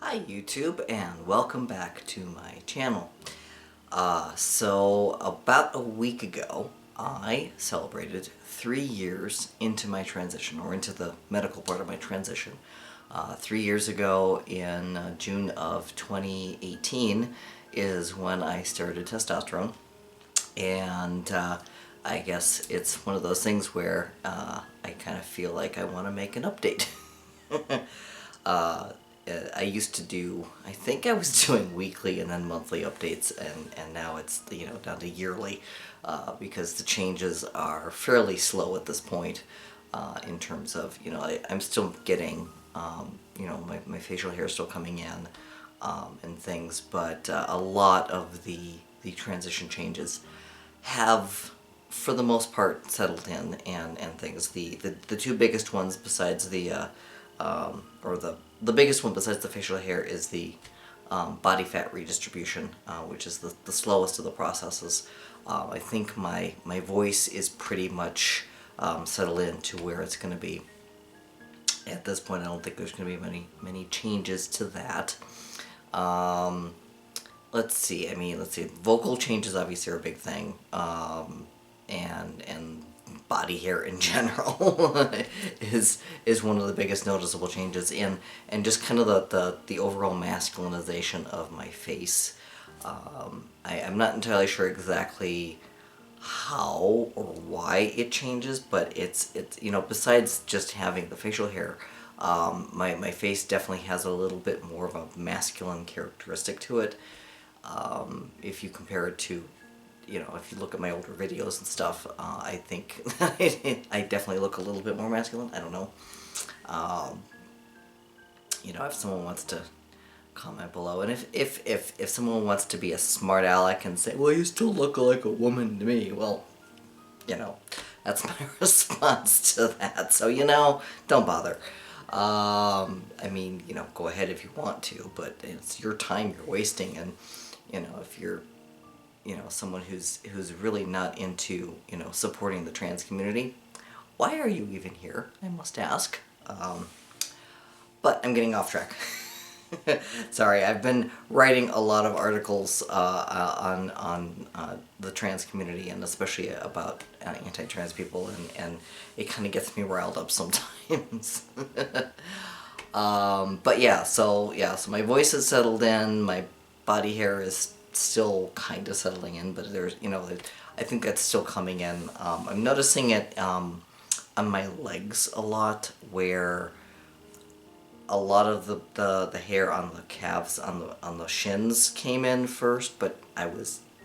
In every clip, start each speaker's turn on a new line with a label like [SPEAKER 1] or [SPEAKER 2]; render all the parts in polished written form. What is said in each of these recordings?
[SPEAKER 1] Hi YouTube, and welcome back to my channel. So about a week ago I celebrated 3 years into my transition, or into the medical part of my transition. 3 years ago in June of 2018 is when I started testosterone, and I guess it's one of those things where I kind of feel like I want to make an update. I used to do, I think I was doing weekly and then monthly updates, and now it's, down to yearly, because the changes are fairly slow at this point, in terms of, I'm still getting, my facial hair is still coming in, and things, but a lot of the transition changes have, for the most part, settled in, and things. The two biggest ones besides the biggest one besides the facial hair is the body fat redistribution, which is the slowest of the processes. I think my voice is pretty much settled in to where it's going to be. At this point, I don't think there's going to be many changes to that. Let's see. Vocal changes obviously are a big thing, and body hair in general is one of the biggest noticeable changes in, and just kind of the overall masculinization of my face. I'm not entirely sure exactly how or why it changes, but it's besides just having the facial hair, my face definitely has a little bit more of a masculine characteristic to it. If you compare it to, if you look at my older videos and stuff, I think I definitely look a little bit more masculine. I don't know. If someone wants to comment below, and if someone wants to be a smart aleck and say, well, you still look like a woman to me, well, that's my response to that. So, don't bother. Go ahead if you want to, but it's your time you're wasting, and, if you're, someone who's really not into, supporting the trans community, why are you even here, I must ask? But I'm getting off track. Sorry, I've been writing a lot of articles on the trans community, and especially about anti-trans people, and it kind of gets me riled up sometimes. But yeah, so my voice has settled in, my body hair is still kind of settling in, but there's, I think that's still coming in. I'm noticing it on my legs a lot, where a lot of the hair on the calves, on the shins came in first, but I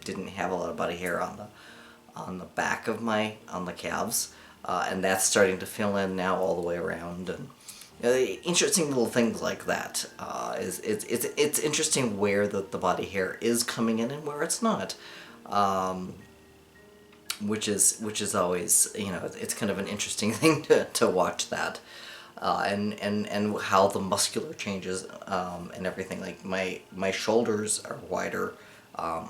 [SPEAKER 1] didn't have a lot of body hair on the back of on the calves, and that's starting to fill in now all the way around, and interesting little things like that. It's interesting where the body hair is coming in and where it's not, which is always, it's kind of an interesting thing to watch that. And how the muscular changes, and everything. Like my shoulders are wider,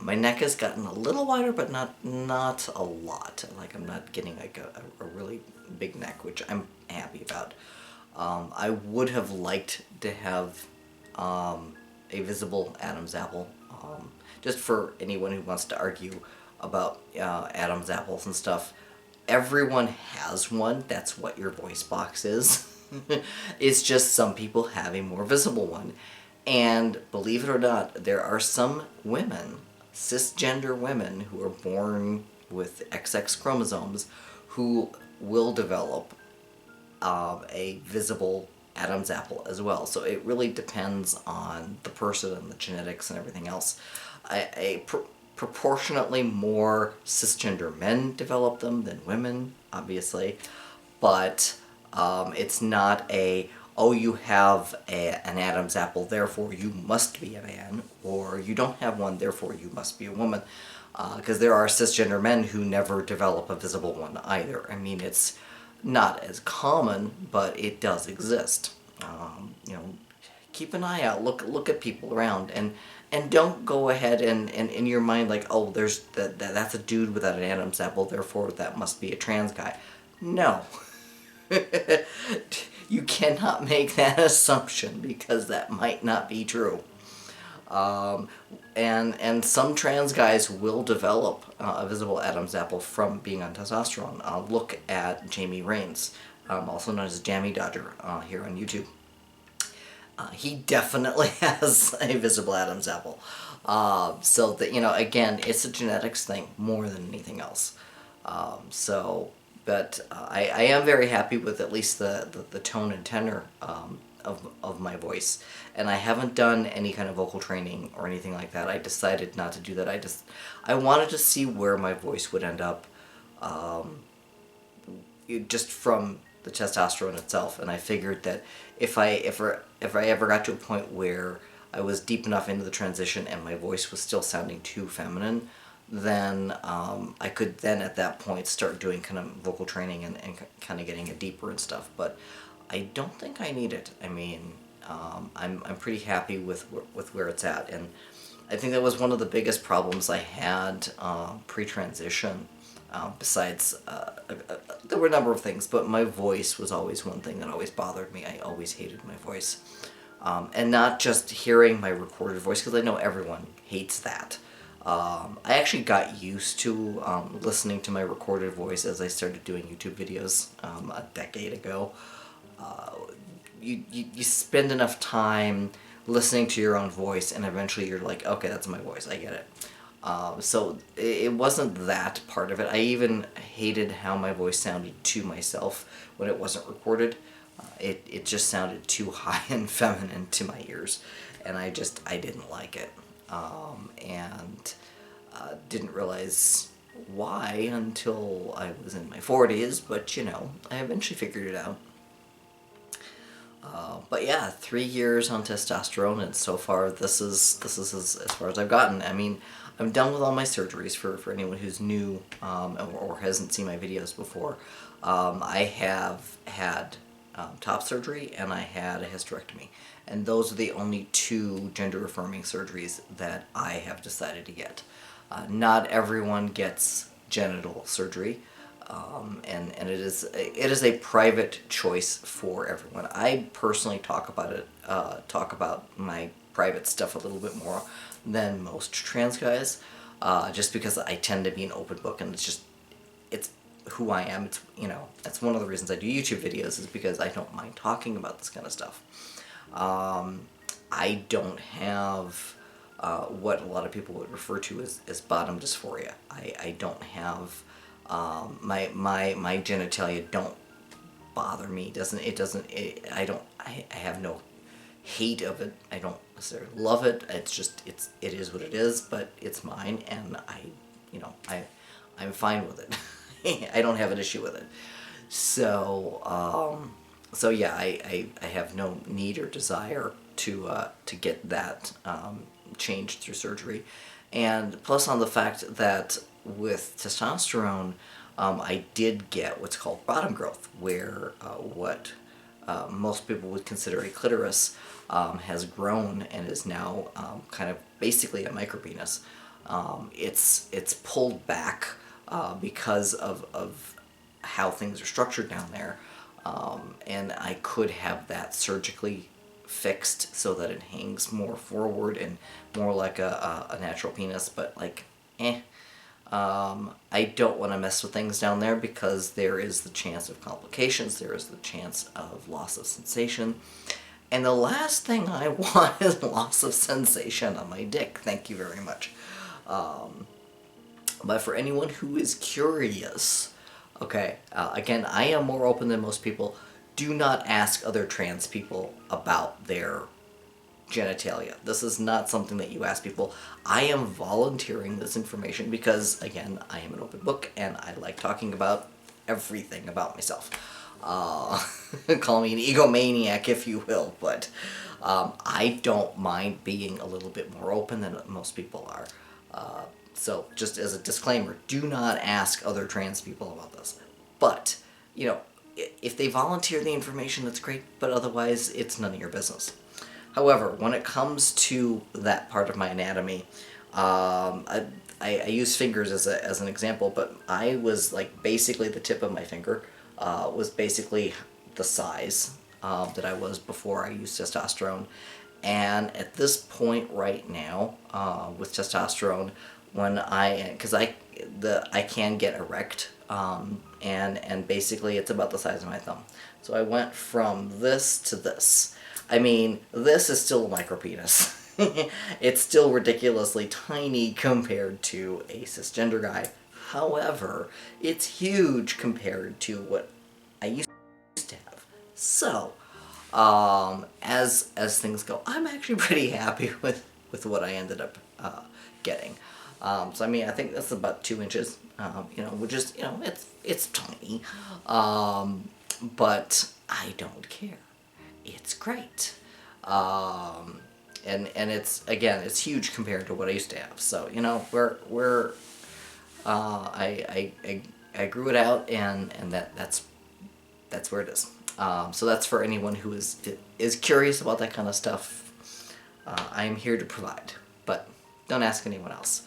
[SPEAKER 1] my neck has gotten a little wider, but not a lot. Like, I'm not getting like a really big neck, which I'm happy about. I would have liked to have a visible Adam's apple, just for anyone who wants to argue about Adam's apples and stuff. Everyone has one. That's what your voice box is. It's just some people have a more visible one. And believe it or not, there are some women, cisgender women, who are born with XX chromosomes, who will develop a visible Adam's apple as well. So it really depends on the person and the genetics and everything else. Proportionately more cisgender men develop them than women, obviously, but it's not oh, you have an Adam's apple, therefore you must be a man, or you don't have one, therefore you must be a woman, because there are cisgender men who never develop a visible one either. It's not as common, but it does exist. Keep an eye out, look at people around, and don't go ahead and in your mind like, oh, that's a dude without an Adam's apple, therefore that must be a trans guy. No. you cannot make that assumption because that might not be true. And some trans guys will develop a visible Adam's apple from being on testosterone. Look at Jamie Raines, also known as Jammy Dodger, here on YouTube. He definitely has a visible Adam's apple. So that, you know, again, it's a genetics thing more than anything else. But I am very happy with at least the tone and tenor of my voice. And I haven't done any kind of vocal training or anything like that. I decided not to do that. I wanted to see where my voice would end up, just from the testosterone itself. And I figured that if I ever got to a point where I was deep enough into the transition and my voice was still sounding too feminine, then I could then at that point start doing kind of vocal training and kind of getting it deeper and stuff. But I don't think I need it. I mean, I'm pretty happy with where it's at, and I think that was one of the biggest problems I had pre-transition. Besides, there were a number of things, but my voice was always one thing that always bothered me. I always hated my voice. And not just hearing my recorded voice, because I know everyone hates that. I actually got used to listening to my recorded voice as I started doing YouTube videos a decade ago. You spend enough time listening to your own voice, and eventually you're like, okay, that's my voice, I get it. So it wasn't that part of it. I even hated how my voice sounded to myself when it wasn't recorded. It just sounded too high and feminine to my ears, and I didn't like it. And didn't realize why until I was in my 40s, but you know, I eventually figured it out. But yeah, 3 years on testosterone, and so far this is as far as I've gotten. I mean, I'm done with all my surgeries for anyone who's new or hasn't seen my videos before. I have had top surgery and I had a hysterectomy, and those are the only 2 gender-affirming surgeries that I have decided to get. Not everyone gets genital surgery. And it is a private choice for everyone. I personally talk about my private stuff a little bit more than most trans guys, just because I tend to be an open book, and it's who I am. It's, you know, that's one of the reasons I do YouTube videos, is because I don't mind talking about this kind of stuff. I don't have what a lot of people would refer to as bottom dysphoria. I don't have my genitalia don't bother me. I have no hate of it. I don't necessarily love it. It is what it is, but it's mine, and I'm fine with it. I don't have an issue with it. So yeah, I have no need or desire to get that changed through surgery. And plus on the fact that with testosterone, I did get what's called bottom growth, where what most people would consider a clitoris has grown and is now kind of basically a micropenis. It's pulled back because of how things are structured down there, and I could have that surgically fixed so that it hangs more forward and more like a natural penis, but like, I don't want to mess with things down there because there is the chance of complications, there is the chance of loss of sensation, and the last thing I want is loss of sensation on my dick. Thank you very much. But for anyone who is curious, okay, again, I am more open than most people. Do not ask other trans people about their genitalia. This is not something that you ask people. I am volunteering this information because, again, I am an open book and I like talking about everything about myself. Call me an egomaniac if you will, but I don't mind being a little bit more open than most people are. So just as a disclaimer, do not ask other trans people about this. But, you know, if they volunteer the information, that's great, but otherwise it's none of your business. However, when it comes to that part of my anatomy, I use fingers as an example, but I was like basically the tip of my finger was basically the size that I was before I used testosterone. And at this point right now, with testosterone, because I can get erect, and basically it's about the size of my thumb. So I went from this to this. I mean, this is still a micro penis. It's still ridiculously tiny compared to a cisgender guy. However, it's huge compared to what I used to have. So, as things go, I'm actually pretty happy with what I ended up getting. So I mean, I think that's about 2 inches. Which is, it's tiny, but I don't care. It's great. And it's, again, it's huge compared to what I used to have. So I grew it out, and that's where it is. So that's for anyone who is curious about that kind of stuff. I am here to provide, but don't ask anyone else.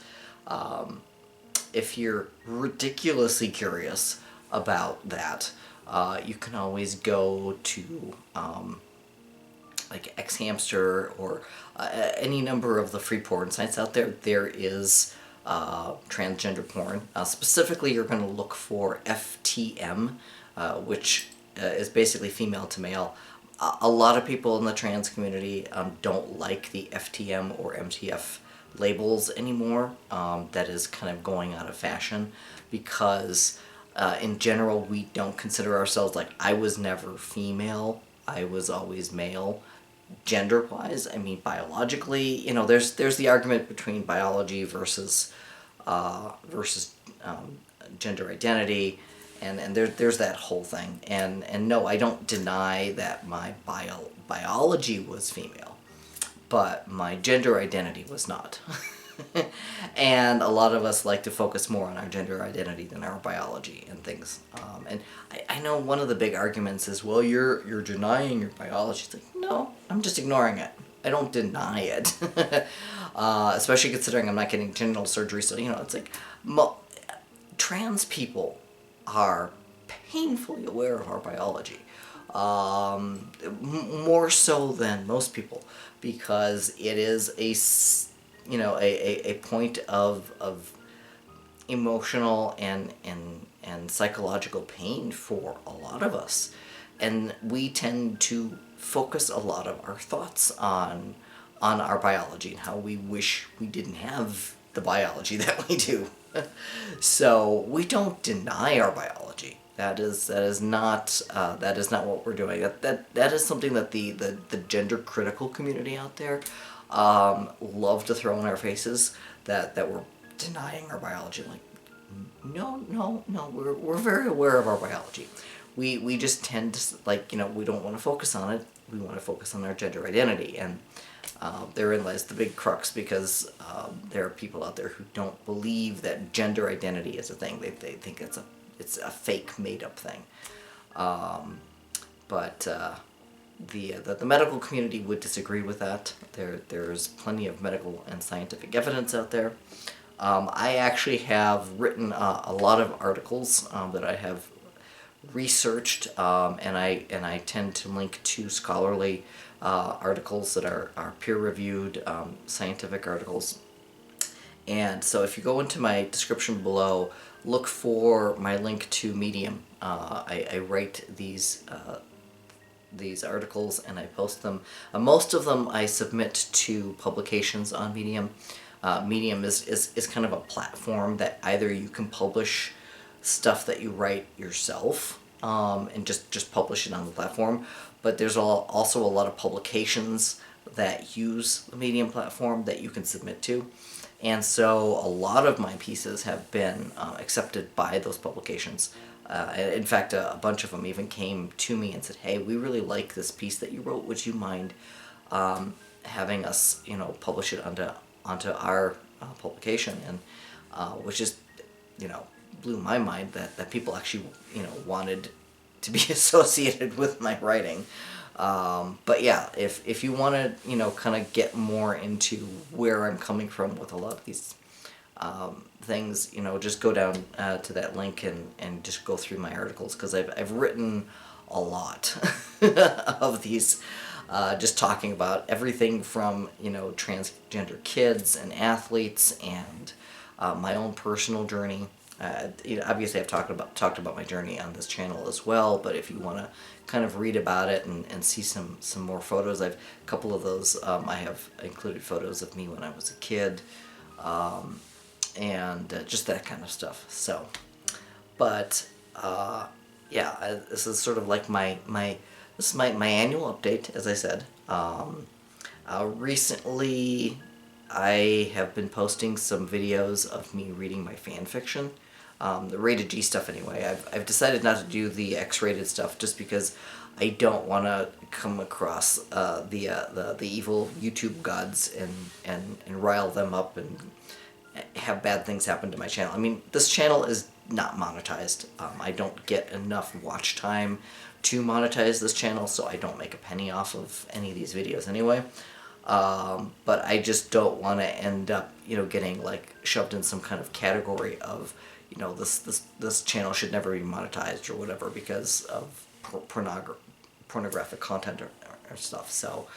[SPEAKER 1] If you're ridiculously curious about that, you can always go to like X-Hamster or any number of the free porn sites out there. There is transgender porn. Specifically, you're going to look for FTM, which is basically female to male. A lot of people in the trans community don't like the FTM or MTF labels anymore. That is kind of going out of fashion because in general we don't consider ourselves, like, I was never female, I was always male. Gender-wise, I mean, biologically, there's the argument between biology versus gender identity, and there's that whole thing. And no, I don't deny that my biology was female, but my gender identity was not. And a lot of us like to focus more on our gender identity than our biology and things. And I know one of the big arguments is, well, you're denying your biology. It's like, no, I'm just ignoring it. I don't deny it. Especially considering I'm not getting genital surgery, so, it's like, trans people are painfully aware of our biology. More so than most people, because it is a point of emotional and psychological pain for a lot of us, and we tend to focus a lot of our thoughts on our biology and how we wish we didn't have the biology that we do. So we don't deny our biology. That is not what we're doing. That is something that the gender critical community out there love to throw in our faces, that we're denying our biology. Like, no, we're very aware of our biology. We just tend to, we don't want to focus on it. We want to focus on our gender identity, and therein lies the big crux, because there are people out there who don't believe that gender identity is a thing. They think it's a fake, made-up thing. But the medical community would disagree with that. There's plenty of medical and scientific evidence out there. I actually have written a lot of articles that I have researched, and I tend to link to scholarly articles that are peer-reviewed scientific articles. And so if you go into my description below, look for my link to Medium. I write these articles and I post them. Most of them I submit to publications on Medium. Medium is kind of a platform that either you can publish stuff that you write yourself and just publish it on the platform, but there's also a lot of publications that use the Medium platform that you can submit to. And so a lot of my pieces have been accepted by those publications. In fact, a bunch of them even came to me and said, hey, we really like this piece that you wrote. Would you mind having us, publish it onto our publication? And which is, blew my mind that people actually, wanted to be associated with my writing. But yeah, if you want to, kind of get more into where I'm coming from with a lot of these things, just go down to that link and just go through my articles, because I've written a lot of these, just talking about everything from, you know, transgender kids and athletes, and my own personal journey. You know, obviously I've talked about my journey on this channel as well, but if you want to kind of read about it and see some more photos, a couple of those, I have included photos of me when I was a kid, and just that kind of stuff. So, but yeah, this is sort of like this is my annual update, as I said. Recently, I have been posting some videos of me reading my fan fiction, the rated G stuff anyway. I've decided not to do the X-rated stuff just because I don't want to come across the evil YouTube gods and rile them up and have bad things happen to my channel. I mean, this channel is not monetized. I don't get enough watch time to monetize this channel, so I don't make a penny off of any of these videos anyway. But I just don't want to end up, you know, getting like shoved in some kind of category of, you know, this channel should never be monetized or whatever because of pornographic content or stuff. So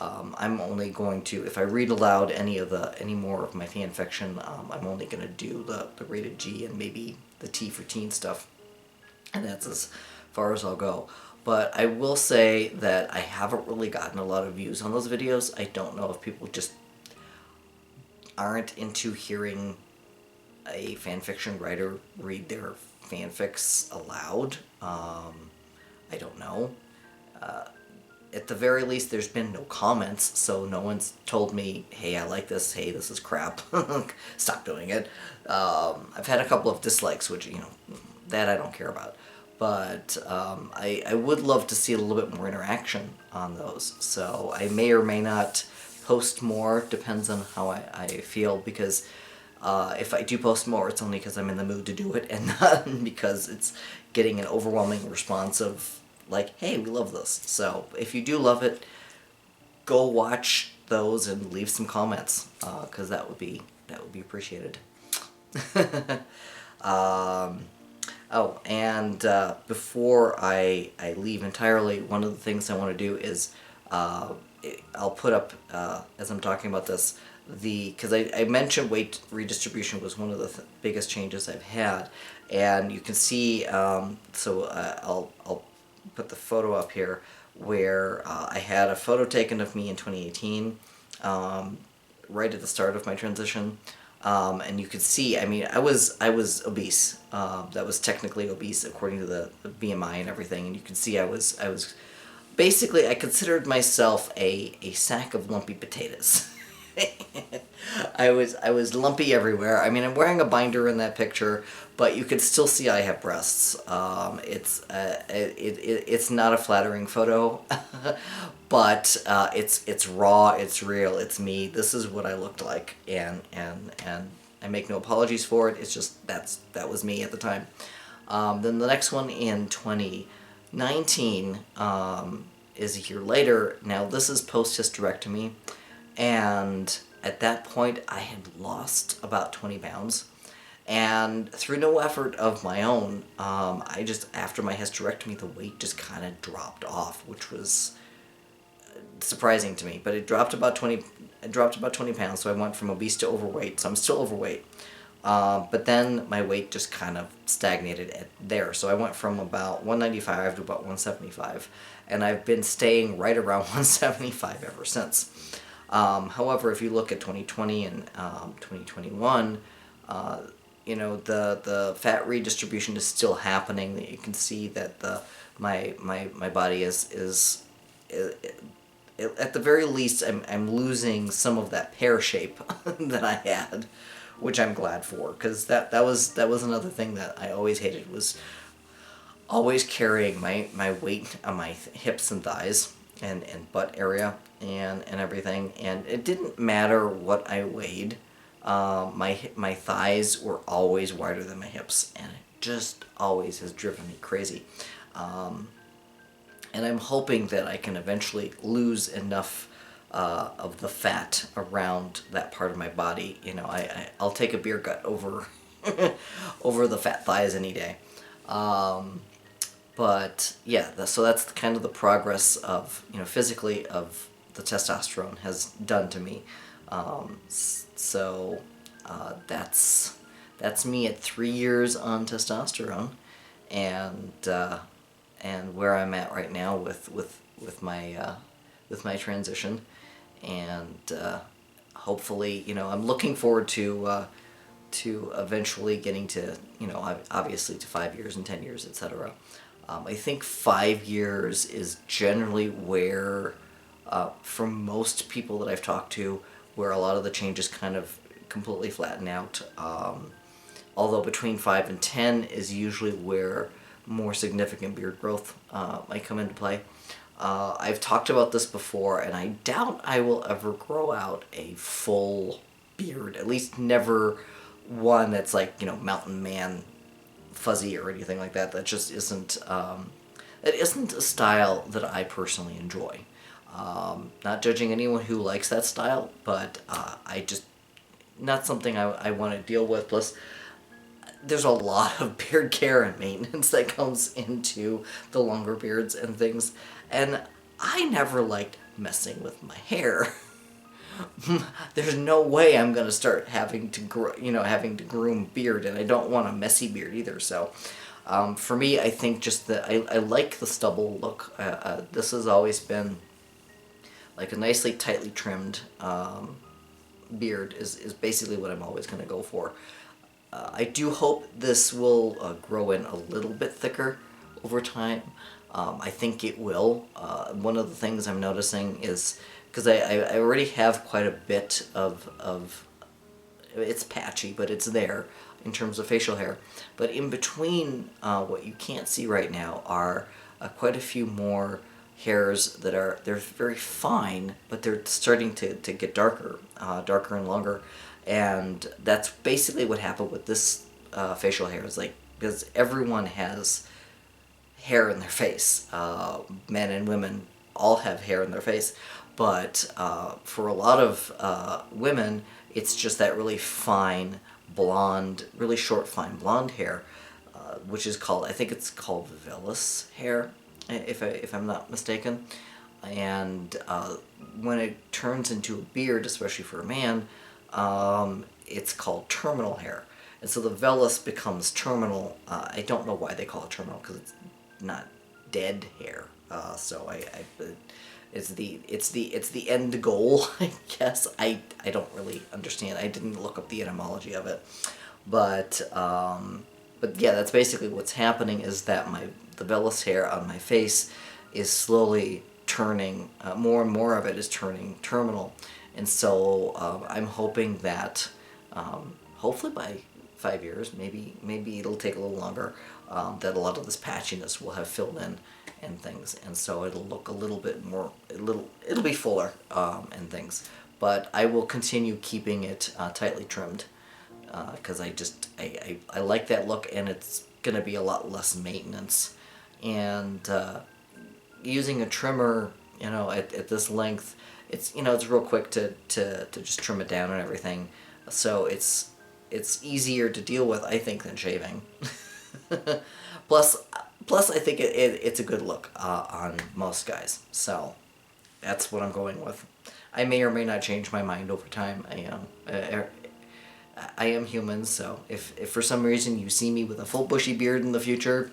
[SPEAKER 1] I'm only going to, if I read aloud any more of my fan fiction, I'm only going to do the rated G and maybe the T for teen stuff, and that's as far as I'll go. But I will say that I haven't really gotten a lot of views on those videos. I don't know if people just aren't into hearing a fanfiction writer read their fanfics aloud. I don't know. At the very least, there's been no comments, so no one's told me, hey, I like this, hey, this is crap, stop doing it. I've had a couple of dislikes, which, you know, that I don't care about. But I would love to see a little bit more interaction on those. So I may or may not post more, depends on how I feel, because if I do post more, it's only because I'm in the mood to do it, and not because it's getting an overwhelming response of, like, hey, we love this. So if you do love it, go watch those and leave some comments, because that would be appreciated. Oh, and before I leave entirely, one of the things I want to do is I'll put up, as I'm talking about this, because I mentioned weight redistribution was one of the biggest changes I've had, and you can see, so I'll put the photo up here where I had a photo taken of me in 2018, right at the start of my transition. And you could see, I mean, I was obese. That was technically obese according to the BMI and everything. And you can see I was basically, I considered myself a sack of lumpy potatoes. I was lumpy everywhere. I mean, I'm wearing a binder in that picture, but you could still see I have breasts. It's not a flattering photo, but it's raw, it's real, it's me. This is what I looked like, and I make no apologies for it. It's just that was me at the time. Then the next one in 2019 is a year later. Now this is post-hysterectomy, and at that point I had lost about 20 pounds. And through no effort of my own, I just, after my hysterectomy, the weight just kind of dropped off, which was surprising to me. But it dropped about 20 pounds, so I went from obese to overweight, so I'm still overweight. But then my weight just kind of stagnated there. So I went from about 195 to about 175, and I've been staying right around 175 ever since. However, if you look at 2020 and 2021, you know, the fat redistribution is still happening. You can see that my body is at the very least I'm losing some of that pear shape that I had, which I'm glad for, because that was another thing that I always hated, was always carrying my weight on my hips and thighs and butt area and everything, and it didn't matter what I weighed. My thighs were always wider than my hips, and it just always has driven me crazy. And I'm hoping that I can eventually lose enough of the fat around that part of my body. You know, I'll take a beer gut over over the fat thighs any day. But yeah, so that's kind of the progress of, physically, of the testosterone has done to me. So that's me at 3 years on testosterone, and where I'm at right now with my transition, and hopefully, I'm looking forward to eventually getting to, obviously to 5 years and 10 years, etc. I think 5 years is generally where, for most people that I've talked to, where a lot of the changes kind of completely flatten out. Although between 5 and 10 is usually where more significant beard growth might come into play. I've talked about this before, and I doubt I will ever grow out a full beard, at least never one that's like, mountain man fuzzy or anything like that. That just isn't, it isn't a style that I personally enjoy. Not judging anyone who likes that style, but I just, not something I want to deal with. Plus, there's a lot of beard care and maintenance that comes into the longer beards and things, and I never liked messing with my hair. There's no way I'm gonna start having to groom beard, and I don't want a messy beard either. So, for me, I think just that I like the stubble look. This has always been like a nicely tightly trimmed beard is basically what I'm always gonna go for. I do hope this will grow in a little bit thicker over time. I think it will. One of the things I'm noticing is, because I already have quite a bit of, it's patchy, but it's there in terms of facial hair. But in between, what you can't see right now are quite a few more hairs that they're very fine, but they're starting to get darker and longer. And that's basically what happened with this facial hair, is like, because everyone has hair in their face. Men and women all have hair in their face, but for a lot of women, it's just that really fine blonde, really short fine blonde hair, which is called, I think it's called vellus hair, if I'm not mistaken. And when it turns into a beard, especially for a man, it's called terminal hair. And so the vellus becomes terminal. I don't know why they call it terminal, because it's not dead hair. So it's the end goal, I guess. I don't really understand. I didn't look up the etymology of it, but yeah, that's basically what's happening, is that the vellus hair on my face is slowly turning, more and more of it is turning terminal. And so I'm hoping that hopefully by 5 years, maybe it'll take a little longer, that a lot of this patchiness will have filled in and things, and so it'll look a little bit more, it'll be fuller and things. But I will continue keeping it tightly trimmed, because I like that look, and it's gonna be a lot less maintenance. And using a trimmer, at this length, it's real quick to just trim it down and everything. So it's easier to deal with, I think, than shaving. Plus I think it's a good look on most guys. So that's what I'm going with. I may or may not change my mind over time. I am human, so if for some reason you see me with a full bushy beard in the future,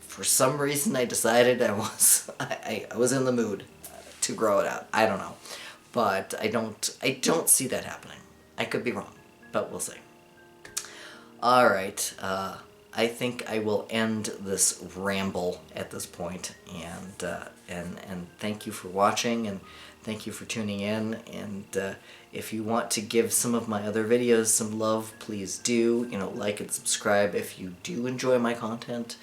[SPEAKER 1] for some reason I decided I was in the mood to grow it out. I don't know, but I don't see that happening. I could be wrong, but we'll see. All right, I think I will end this ramble at this point, and thank you for watching, and thank you for tuning in. And if you want to give some of my other videos some love, please do. Like and subscribe if you do enjoy my content,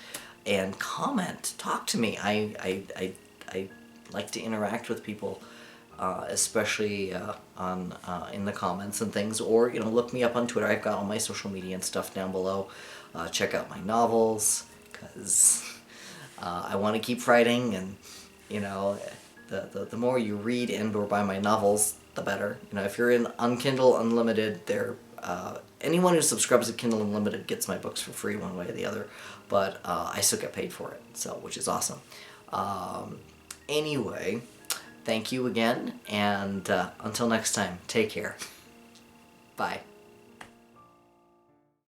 [SPEAKER 1] and comment. Talk to me. I like to interact with people, especially in the comments and things, or look me up on Twitter. I've got all my social media and stuff down below. Check out my novels, because I want to keep writing, and the more you read and or buy my novels, the better. If you're in Kindle Unlimited, they're anyone who subscribes to Kindle Unlimited gets my books for free one way or the other, but I still get paid for it, so which is awesome. Anyway, thank you again, and until next time, take care. Bye.